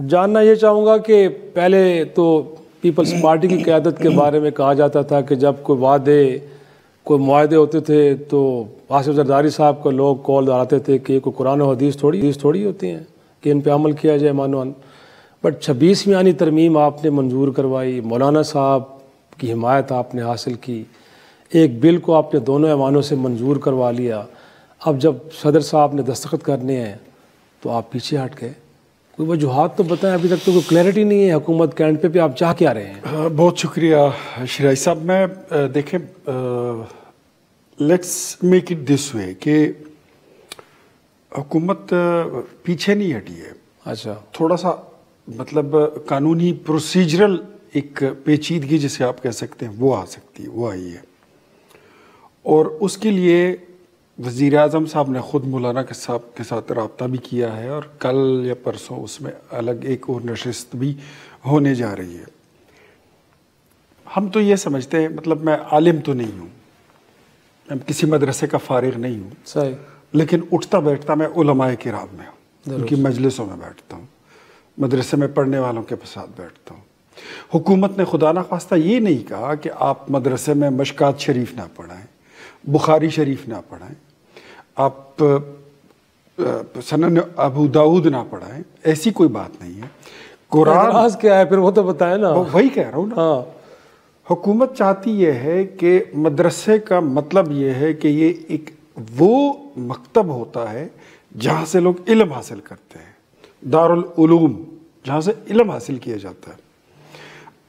جاننا یہ چاہوں گا کہ پہلے تو پیپلز پارٹی کی قیادت کے بارے میں کہا جاتا تھا کہ جب کوئی معاہدے ہوتے تھے تو آصف زرداری صاحب کو لوگ کال دہراتے تھے کہ کوئی قرآن و حدیث تھوڑی ہوتی ہیں کہ ان پہ عمل کیا جائے مانوان. بٹ 26ویں آئینی ترمیم آپ نے منظور کروائی, مولانا صاحب کی حمایت آپ نے حاصل کی, ایک بل کو آپ نے دونوں ایوانوں سے منظور کروا لیا. اب جب صدر صاحب نے دستخط کرنے ہیں تو آپ پیچھے ہٹ گئے. کوئی وجوہات تو بتائیں, ابھی تک تو کوئی کلیئرٹی نہیں ہے حکومت کے اینڈ پہ آپ چاہ کیا رہے ہیں؟ بہت شکریہ شرائی صاحب. میں دیکھیں لیٹس میک اٹ دس وے کہ حکومت پیچھے نہیں ہٹی ہے. اچھا, تھوڑا سا مطلب قانونی پروسیجرل ایک پیچیدگی جسے آپ کہہ سکتے ہیں وہ آ سکتی ہے, وہ آئی ہے. اور اس کے لیے وزیر اعظم صاحب نے خود مولانا صاحب کے ساتھ رابطہ بھی کیا ہے, اور کل یا پرسوں اس میں الگ ایک اور نشست بھی ہونے جا رہی ہے. ہم تو یہ سمجھتے ہیں, مطلب میں عالم تو نہیں ہوں, میں کسی مدرسے کا فارغ نہیں ہوں, صحیح, لیکن اٹھتا بیٹھتا میں علماء کرام میں ہوں, ان کی مجلسوں میں بیٹھتا ہوں, مدرسے میں پڑھنے والوں کے ساتھ بیٹھتا ہوں. حکومت نے خدا نخواستہ یہ نہیں کہا کہ آپ مدرسے میں مشکات شریف نہ پڑھائیں, بخاری شریف نہ پڑھائیں, آپ سنن ابو داؤد نہ پڑھائیں, ایسی کوئی بات نہیں ہے. قرآن کیا ہے پھر وہ تو بتائیں نا. وہی کہہ رہا ہوں نا. حکومت چاہتی یہ ہے کہ مدرسے کا مطلب یہ ہے کہ یہ ایک وہ مکتب ہوتا ہے جہاں سے لوگ علم حاصل کرتے ہیں, دارالعلوم جہاں سے علم حاصل کیا جاتا ہے.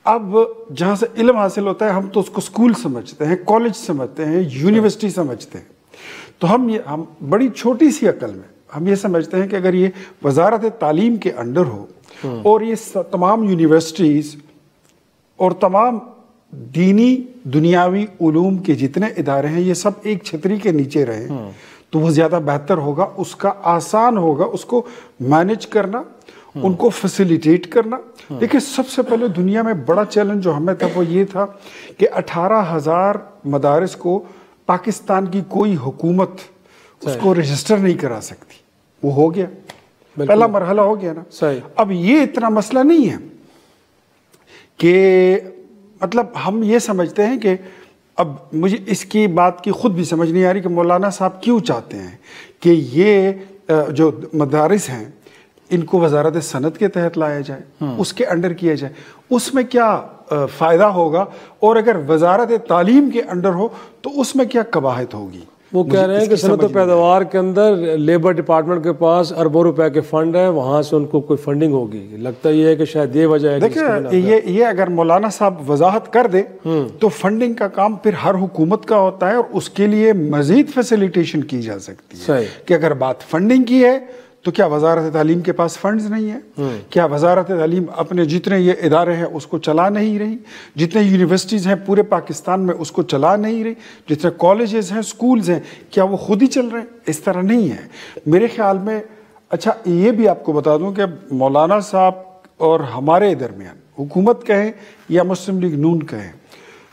اب جہاں سے علم حاصل ہوتا ہے ہم تو اس کو اسکول سمجھتے ہیں, کالج سمجھتے ہیں, یونیورسٹی سمجھتے ہیں. تو ہم بڑی چھوٹی سی عقل میں ہم یہ سمجھتے ہیں کہ اگر یہ وزارت تعلیم کے انڈر ہو اور یہ تمام یونیورسٹیز اور تمام دینی دنیاوی علوم کے جتنے ادارے ہیں یہ سب ایک چھتری کے نیچے رہیں تو وہ زیادہ بہتر ہوگا, اس کا آسان ہوگا اس کو مینج کرنا, ان کو فیسیلیٹیٹ کرنا. دیکھیں سب سے پہلے دنیا میں بڑا چیلنج جو ہمیں تھا وہ یہ تھا کہ 18,000 مدارس کو پاکستان کی کوئی حکومت اس کو رجسٹر نہیں کرا سکتی. وہ ہو گیا, پہلا مرحلہ ہو گیا نا. اب یہ اتنا مسئلہ نہیں ہے کہ مطلب ہم یہ سمجھتے ہیں کہ اب مجھے اس کی بات کی خود بھی سمجھ نہیں آ رہی کہ مولانا صاحب کیوں چاہتے ہیں کہ یہ جو مدارس ہیں ان کو وزارت صنعت کے تحت لایا جائے, اس کے انڈر کیا جائے. اس میں کیا فائدہ ہوگا, اور اگر وزارت تعلیم کے انڈر ہو تو اس میں کیا قباحت ہوگی. وہ کہہ رہے ہیں کہ صنعت و پیداوار کے اندر لیبر ڈپارٹمنٹ کے پاس اربوں روپے کے فنڈ ہیں, وہاں سے ان کو کوئی فنڈنگ ہوگی. لگتا یہ ہے کہ شاید یہ وجہ ہے. دیکھیں یہ اگر مولانا صاحب وضاحت کر دے تو فنڈنگ کا کام پھر ہر حکومت کا ہوتا ہے, اور اس کے لیے مزید فیسیلیٹیشن کی جا سکتی ہے. کہ اگر بات فنڈنگ کی ہے تو کیا وزارت تعلیم کے پاس فنڈز نہیں ہیں؟ کیا وزارت تعلیم اپنے جتنے یہ ادارے ہیں اس کو چلا نہیں رہی؟ جتنے یونیورسٹیز ہیں پورے پاکستان میں اس کو چلا نہیں رہی؟ جتنے کالجز ہیں, سکولز ہیں, کیا وہ خود ہی چل رہے ہیں؟ اس طرح نہیں ہے میرے خیال میں. اچھا یہ بھی آپ کو بتا دوں کہ مولانا صاحب اور ہمارے درمیان, حکومت کہیں یا مسلم لیگ نون کہیں,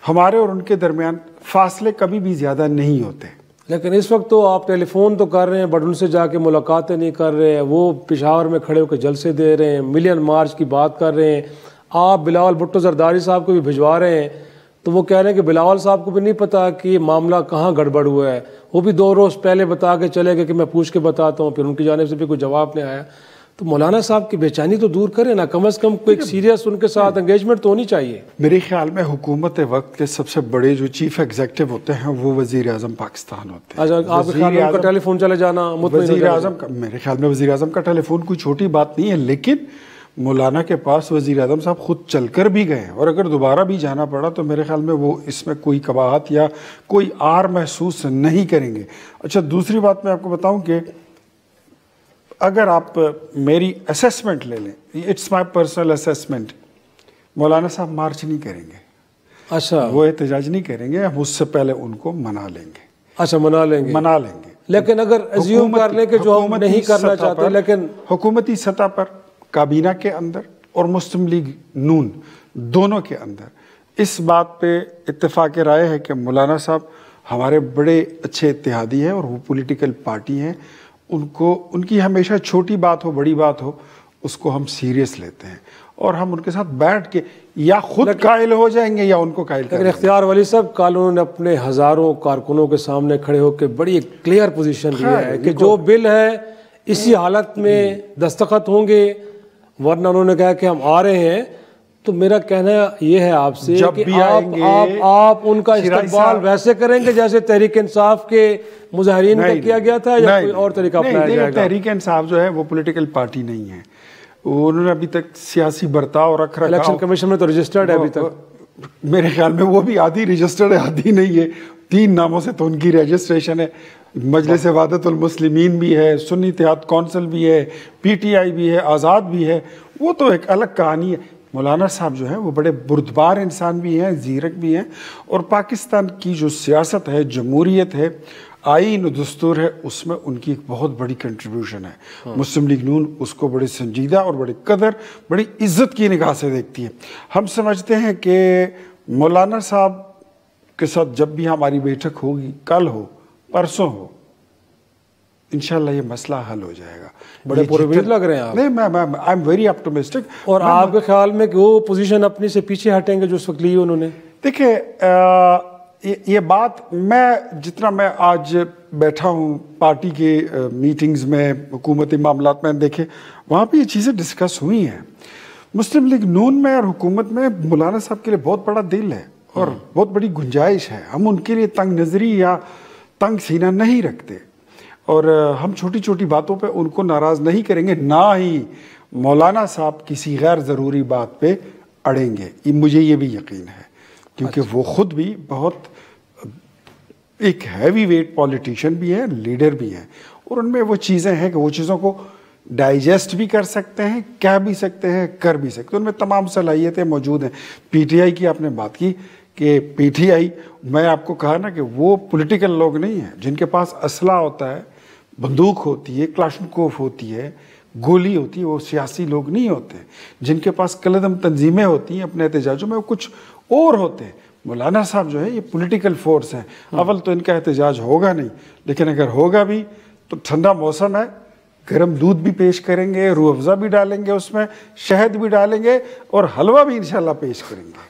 ہمارے اور ان کے درمیان فاصلے کبھی بھی زیادہ نہیں ہوتے. لیکن اس وقت تو آپ ٹیلی فون تو کر رہے ہیں بٹ ان سے جا کے ملاقاتیں نہیں کر رہے ہیں. وہ پشاور میں کھڑے ہو کے جلسے دے رہے ہیں, ملین مارچ کی بات کر رہے ہیں. آپ بلاول بھٹو زرداری صاحب کو بھی بھجوا رہے ہیں تو وہ کہہ رہے ہیں کہ بلاول صاحب کو بھی نہیں پتا کہ یہ معاملہ کہاں گڑبڑ ہوا ہے. وہ بھی 2 روز پہلے بتا کے چلے گئے کہ میں پوچھ کے بتاتا ہوں, پھر ان کی جانب سے بھی کوئی جواب نہیں آیا. تو مولانا صاحب کی بے چینی تو دور کریں نا, کم از کم کوئی ایک سیریس ان کے ساتھ انگیجمنٹ تو ہونی چاہیے. میرے خیال میں حکومت وقت کے سب سے بڑے جو چیف ایگزیکٹو ہوتے ہیں وہ وزیر اعظم پاکستان ہوتے ہیں. اچھا, آپ کے خیال میں ان کا ٹیلی فون چلے جانا وزیر اعظم کا, میرے خیال میں وزیر اعظم کا ٹیلی فون کوئی چھوٹی بات نہیں ہے, لیکن مولانا کے پاس وزیر اعظم صاحب خود چل کر بھی گئے, اور اگر دوبارہ بھی جانا پڑا تو میرے خیال میں وہ اس میں کوئی قباحت یا کوئی آر محسوس نہیں کریں گے. اچھا دوسری بات میں آپ کو بتاؤں کہ اگر آپ میری اسیسمنٹ لے لیں, اٹس مائی پرسنل اسیسمنٹ, مولانا صاحب مارچ نہیں کریں گے. اچھا, وہ احتجاج نہیں کریں گے, ہم اس سے پہلے ان کو منا لیں گے. اچھا منا لیں گے. لیکن اگر ایزیوم کر لیں کہ جو ہم نہیں کرنا چاہتے, لیکن حکومتی سطح پر کابینہ کے اندر اور مسلم لیگ نون دونوں کے اندر اس بات پہ اتفاق رائے ہے کہ مولانا صاحب ہمارے بڑے اچھے اتحادی ہیں اور وہ پولیٹیکل پارٹی ہیں, ان کو ان کی ہمیشہ چھوٹی بات ہو بڑی بات ہو اس کو ہم سیریس لیتے ہیں اور ہم ان کے ساتھ بیٹھ کے یا خود قائل ہو جائیں گے یا ان کو قائل کریں گے۔ اختیار ولی صاحب کل انہوں نے اپنے ہزاروں کارکنوں کے سامنے کھڑے ہو کے بڑی ایک کلیئر پوزیشن لیا ہے کہ جو بل ہے اسی حالت میں دستخط ہوں گے، ورنہ انہوں نے کہا کہ ہم آ رہے ہیں۔ تو میرا کہنا یہ ہے آپ سے کہ آپ ان کا استقبال ویسے کریں گے جیسے تحریک انصاف کے مظاہرین کا کیا گیا تھا، یا کوئی اور طریقہ اپنایا جائے گا؟ تحریک انصاف جو ہے وہ پولیٹیکل پارٹی نہیں ہے، انہوں نے ابھی تک سیاسی برتاؤ رکھ رکھا۔ الیکشن کمیشن میں تو رجسٹرڈ ہے ابھی تک، میرے خیال میں وہ بھی آدھی رجسٹرڈ ہے آدھی نہیں ہے، 3 ناموں سے تو ان کی رجسٹریشن ہے۔ مجلس وحدت المسلمین بھی ہے، سنی اتحاد کونسل بھی ہے، پی ٹی آئی بھی ہے، آزاد بھی ہے، وہ تو ایک الگ کہانی ہے۔ مولانا صاحب جو ہیں وہ بڑے بردبار انسان بھی ہیں، زیرک بھی ہیں، اور پاکستان کی جو سیاست ہے، جمہوریت ہے، آئین و دستور ہے، اس میں ان کی ایک بہت بڑی کنٹریبیوشن ہے۔ مسلم لیگ نون اس کو بڑے سنجیدہ اور بڑی قدر، بڑی عزت کی نگاہ سے دیکھتی ہے۔ ہم سمجھتے ہیں کہ مولانا صاحب کے ساتھ جب بھی ہماری بیٹھک ہوگی، کل ہو پرسوں ہو، انشاءاللہ یہ مسئلہ حل ہو جائے گا۔ بڑے پرامید لگ رہے ہیں آپ۔ نہیں، میں آئی ایم ویری آپٹمسٹک۔ اور آپ کے خیال میں کہ وہ پوزیشن اپنی سے پیچھے ہٹیں گے جو اس وقت لی انہوں نے؟ دیکھیں، یہ بات جتنا میں آج بیٹھا ہوں پارٹی کے میٹنگز میں، حکومتی معاملات میں، دیکھیں وہاں پہ یہ چیزیں ڈسکس ہوئی ہیں۔ مسلم لیگ نون میں اور حکومت میں مولانا صاحب کے لیے بہت بڑا دل ہے اور بہت بڑی گنجائش ہے، ہم ان کے لیے تنگ نظری یا تنگ سینہ نہیں رکھتے، اور ہم چھوٹی چھوٹی باتوں پہ ان کو ناراض نہیں کریں گے، نہ ہی مولانا صاحب کسی غیر ضروری بات پہ اڑیں گے، مجھے یہ بھی یقین ہے، کیونکہ وہ خود بھی بہت ایک ہیوی ویٹ پولیٹیشین بھی ہے، لیڈر بھی ہیں، اور ان میں وہ چیزیں ہیں کہ وہ چیزوں کو ڈائجسٹ بھی کر سکتے ہیں، کہہ بھی سکتے ہیں، کر بھی سکتے ہیں، ان میں تمام صلاحیتیں موجود ہیں۔ پی ٹی آئی کی آپ نے بات کی کہ پی ٹی آئی، میں آپ کو کہا نا کہ وہ پولیٹیکل لوگ نہیں ہیں جن کے پاس اسلحہ ہوتا ہے، بندوق ہوتی ہے، کلاشنکوف ہوتی ہے، گولی ہوتی ہے، وہ سیاسی لوگ نہیں ہوتے۔ جن کے پاس کلعدم تنظیمیں ہوتی ہیں اپنے احتجاجوں میں، وہ کچھ اور ہوتے ہیں۔ مولانا صاحب جو ہے یہ پولیٹیکل فورس ہیں، اول تو ان کا احتجاج ہوگا نہیں، لیکن اگر ہوگا بھی تو ٹھنڈا موسم ہے، گرم دودھ بھی پیش کریں گے، روح افزا بھی ڈالیں گے، اس میں شہد بھی ڈالیں گے، اور حلوہ بھی انشاءاللہ پیش کریں گے۔